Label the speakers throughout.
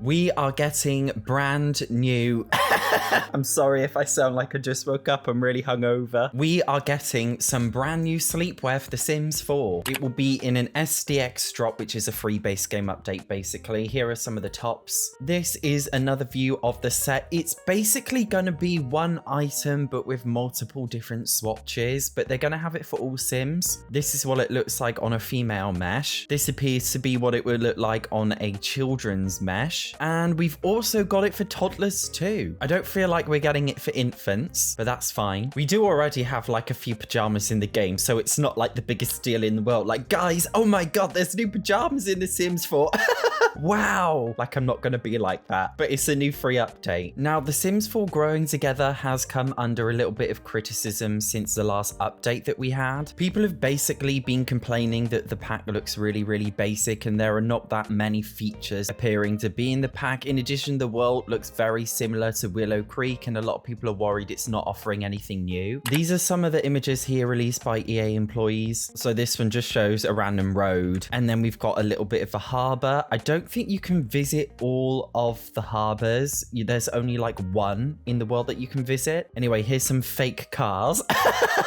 Speaker 1: We are getting brand new... I'm sorry if I sound like I just woke up. I'm really hungover. We are getting some brand new sleepwear for The Sims 4. It will be in an SDX drop, which is a free base game update, basically. Here are some of the tops. This is another view of the set. It's basically going to be one item, but with multiple different swatches, but they're going to have it for all Sims. This is what it looks like on a female mesh. This appears to be what it would look like on a children's mesh. And we've also got it for toddlers too. I don't feel like we're getting it for infants, but that's fine. We do already have like a few pajamas in the game, so it's not like the biggest deal in the world. Like, guys, oh my god, there's new pajamas in The Sims 4. Wow. Like, I'm not going to be like that, but it's a new free update. Now, The Sims 4 Growing Together has come under a little bit of criticism since the last update that we had. People have basically been complaining that the pack looks really, really basic and there are not that many features appearing to be in the pack. In addition, the world looks very similar to Willow Creek and a lot of people are worried it's not offering anything new. These are some of the images here released by EA employees. So this one just shows a random road and then we've got a little bit of a harbor. I don't think you can visit all of the harbors. There's only like one in the world that you can visit. Anyway, here's some fake cars.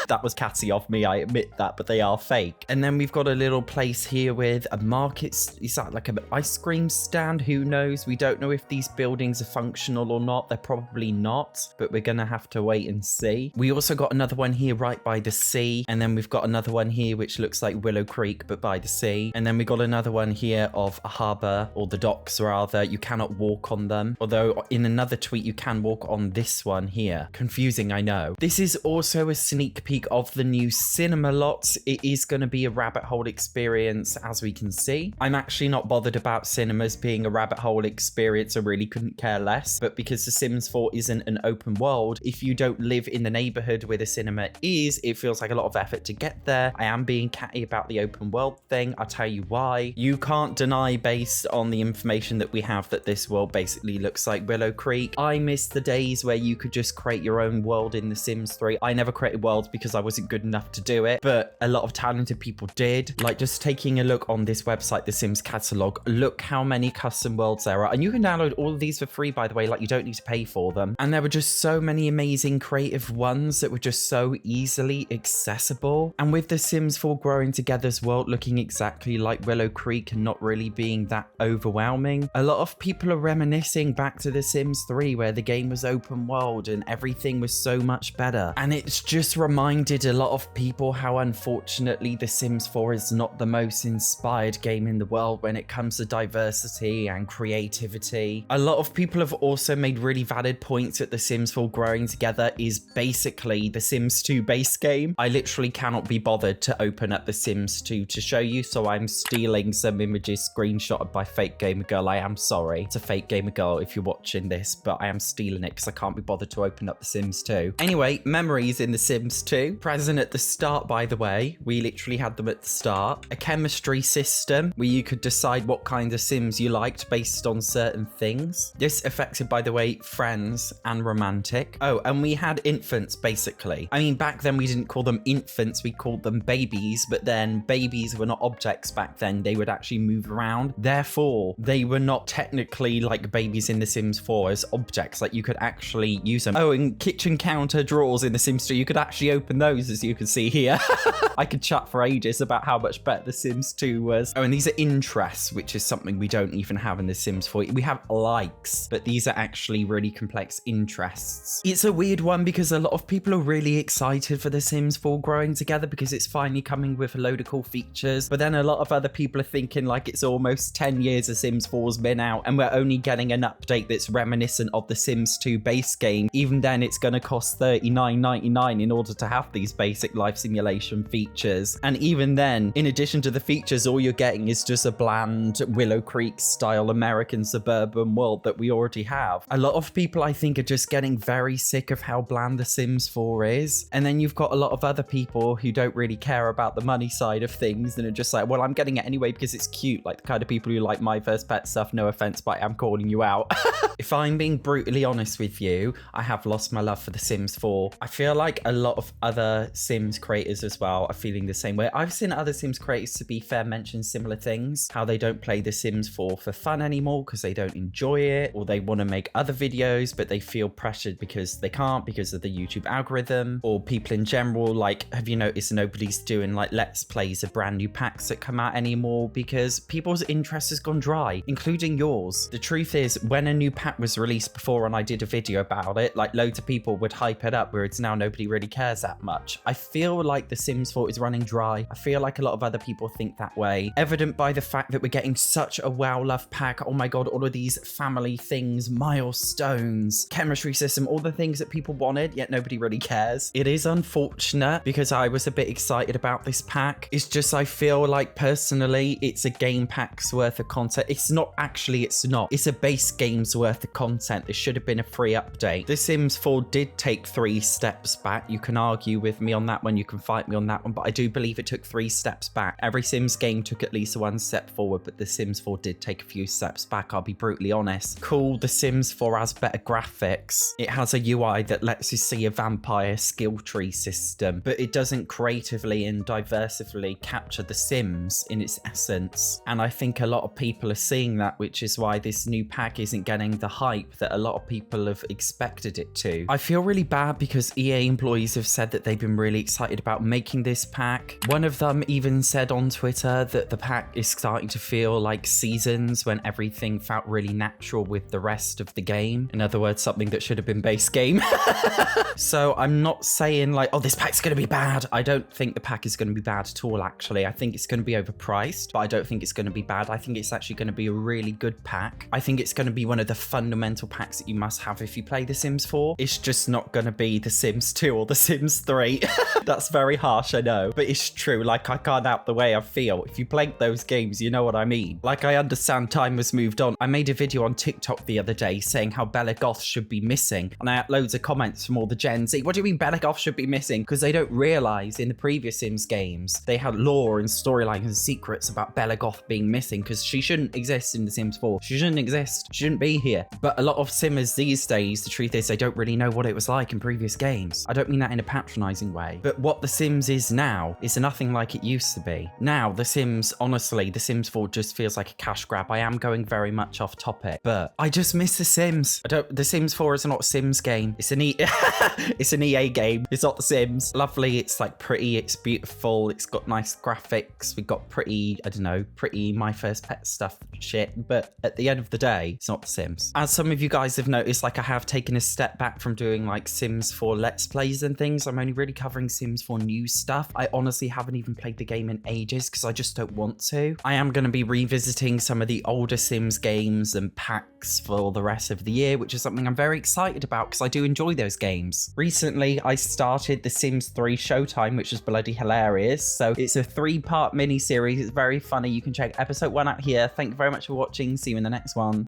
Speaker 1: That was catty of me, I admit that, but they are fake. And then we've got a little place here with a market. Is that like an ice cream stand? Who knows? We don't know if these buildings are functional or not. They're probably not, but we're gonna have to wait and see. We also got another one here right by the sea. And then we've got another one here which looks like Willow Creek, but by the sea. And then we got another one here of a harbor, or the docks rather. You cannot walk on them. Although in another tweet, you can walk on this one here. Confusing, I know. This is also a sneak peek of the new cinema lot. It is going to be a rabbit hole experience, as we can see. I'm actually not bothered about cinemas being a rabbit hole experience. I really couldn't care less. But because The Sims 4 isn't an open world, if you don't live in the neighborhood where the cinema is, it feels like a lot of effort to get there. I am being catty about the open world thing. I'll tell you why. You can't deny, based on the information that we have, that this world basically looks like Willow Creek. I miss the days where you could just create your own world in The Sims 3. I never created worlds because I wasn't good enough to do it, but a lot of talented people did. Like, just taking a look on this website, The Sims catalog, look how many custom worlds there are. And you can download all of these for free, by the way. Like, you don't need to pay for them. And there were just so many amazing creative ones that were just so easily accessible. And with The Sims 4 Growing Together's world looking exactly like Willow Creek and not really being that overwhelming, a lot of people are reminiscing back to The Sims 3 where the game was open world and everything was so much better. And it's just reminded a lot of people how unfortunately The Sims 4 is not the most inspired game in the world when it comes to diversity and creativity. A lot of people have also made really valid points that The Sims 4 Growing Together is basically The Sims 2 base game. I literally cannot be bothered to open up The Sims 2 to show you, so I'm stealing some images screenshotted by Fake Gamer Girl. I am sorry. It's a Fake Gamer Girl if you're watching this, but I am stealing it because I can't be bothered to open up The Sims 2. Anyway, memories in The Sims 2. Present at the start, by the way. We literally had them at the start. A chemistry system where you could decide what kind of Sims you liked based on certain things. This affected, by the way, friends and romantic. Oh, and we had infants, basically. I mean, back then we didn't call them infants, we called them babies, but then babies were not objects back then. They would actually move around. Therefore, they were not technically like babies in The Sims 4 as objects. Like, you could actually use them. Oh, and kitchen counter drawers in The Sims 2, you could actually open those, as you can see here. I could chat for ages about how much better The Sims 2 was. Oh, and these are interests, which is something we don't even have in The Sims 4. We have likes, but these are actually really complex interests. It's a weird one because a lot of people are really excited for The Sims 4 Growing Together because it's finally coming with a load of cool features. But then a lot of other people are thinking like it's almost 10 years The Sims 4's been out and we're only getting an update that's reminiscent of The Sims 2 base game. Even then, it's going to cost $39.99 in order to have these basic life simulation features. And even then, in addition to the features, all you're getting is just a bland Willow Creek style American suburban world that we already have. A lot of people, I think, are just getting very sick of how bland The Sims 4 is. And then you've got a lot of other people who don't really care about the money side of things and are just like, well, I'm getting it anyway because it's cute. Like the kind of people who like My First Pet stuff. No offense, but I'm calling you out. If I'm being brutally honest with you, I have lost my love for The Sims 4. I feel like a lot of other Sims creators as well are feeling the same way. I've seen other Sims creators, to be fair, mention similar things. How they don't play The Sims 4 for fun anymore because they don't enjoy it, or they want to make other videos, but they feel pressured because they can't because of the YouTube algorithm, or people in general. Like, have you noticed nobody's doing like let's plays of brand new packs that come out anymore because people's interest has gone dry, including yours. The truth is, when a new pack was released before and I did a video about it, like loads of people would hype it up, whereas now nobody really cares that much. I feel like The Sims 4 is running dry. I feel like a lot of other people think that way, evident by the fact that we're getting such a well-loved pack. Oh my god, all of these family things, milestones, chemistry system, all the things that people wanted, yet nobody really cares. It is unfortunate because I was a bit excited about this pack. It's just, I feel like personally it's a game pack's worth of content. It's not actually, it's not. It's a base game's worth of content. This should have been a free update. The Sims 4 did take 3 steps back. You can argue with me on that one, you can fight me on that one, but I do believe it took 3 steps back. Every Sims game took at least 1 step forward, but The Sims 4 did take a few steps back, I'll be brutally honest. Cool, The Sims 4 has better graphics. It has a UI that lets you see a vampire skill tree system, but it doesn't creatively and diversifully capture The Sims in its essence. And I think a lot of people are seeing that, which is why this new pack isn't getting the hype that a lot of people have expected it to. I feel really bad because EA employees have said that they've been really excited about making this pack. One of them even said on Twitter that the pack is starting to feel like Seasons, when everything felt really natural with the rest of the game. In other words, something that should have been base game. So I'm not saying like, oh, this pack's going to be bad. I don't think the pack is going to be bad at all, actually. I think it's going to be overpriced, but I don't think it's going to be bad. I think it's actually going to be a really good pack. I think it's going to be one of the fundamental packs that you must have if you play The Sims 4. It's just not going to be The Sims 2 or The Sims 3. That's very harsh, I know, but it's true. Like, I can't out the way I feel. If you played those games, you know what I mean. Like, I understand time has moved on. I made a video on TikTok the other day saying how Bella Goth should be missing, and I had loads of comments from all the Gen Z. What do you mean Bella Goth should be missing? Because they don't realize in the previous Sims games, they had lore and storylines and secrets about Bella Goth being missing, because she shouldn't exist in The Sims 4. She shouldn't exist. She shouldn't be here. But a lot of Simmers these days, the truth is they don't really know what it was like in previous games. I don't mean that in a patronizing way, but what The Sims is now is nothing like it used to be. Now, The Sims, honestly, The Sims 4 just feels like a cash grab. I am going very much off topic, but I just miss The Sims. The Sims 4 is not a Sims game. It's an it's an EA game. It's not The Sims. Lovely. It's like pretty. It's beautiful. It's got nice graphics. We've got pretty, I don't know, pretty My First Pet stuff shit. But at the end of the day, it's not The Sims. As some of you guys have noticed, like I have taken a step back from doing like Sims 4 Let's Plays and things. I'm only really covering Sims 4 new stuff. I honestly haven't even played the game in ages because I just don't want to. I am going to be revisiting some of the older Sims games and packs for the rest of the year, which is something I'm very excited about because I do enjoy those games. Recently, I started The Sims 3 Showtime, which was bloody hilarious. So it's a 3-part mini series. It's very funny. You can check episode 1 out here. Thank you very much for watching. See you in the next one.